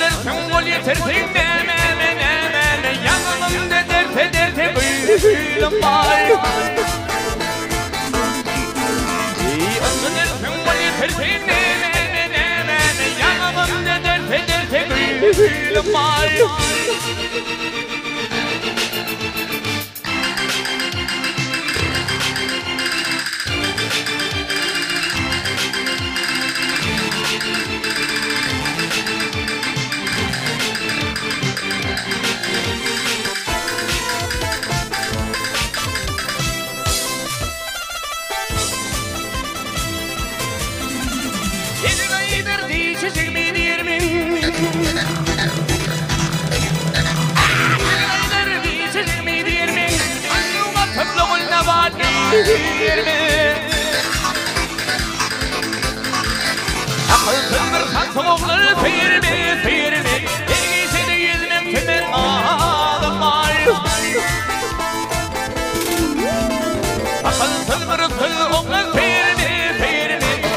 dersin ol yetersin yanımda derte buyurun var. Özü dersin ol yetersin yanımda derte buyurun var. Akılsızdır sansıvokları seyirme Ergeyse de yüzmem temen ağlam var. Akılsızdır sansıvokları seyirme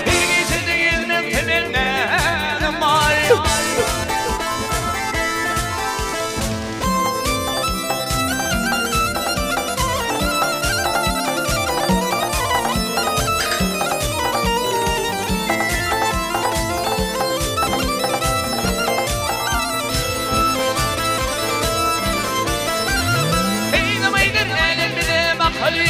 Ergeyse de yüzmem temen ağlam var. Eylemeyidir elim bile bakali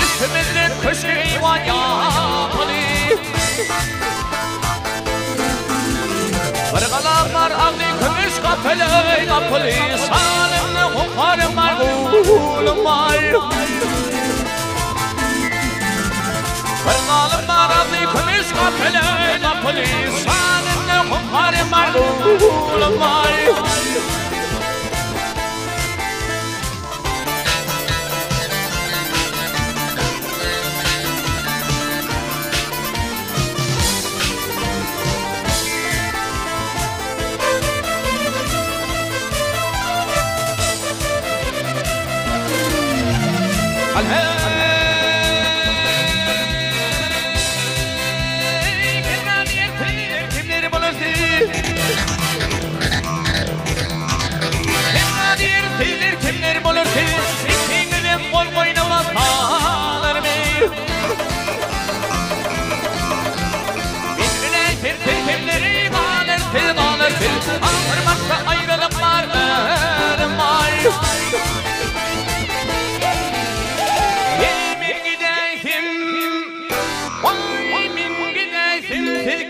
Üstümüzün köşkü eyvan yapali Kırgılamlar ağlı kömüş kapeli kapali Sanımlı hukarım var kulum var. Kırgılamlar ağlı kömüş kapeli kapali Sanımlı hukarım var kulum var. Kimleri bulursun? Kimleri bulursun? İkinginin bol boynuma sağlar mı? Bilgiler kimleri bağlırsın Ağırmakta ayrılık var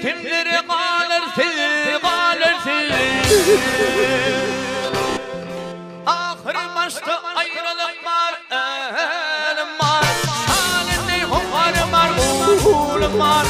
Kimleri kalırsın Ahır başta ayrılık var Halinde hukarım var Oğlum var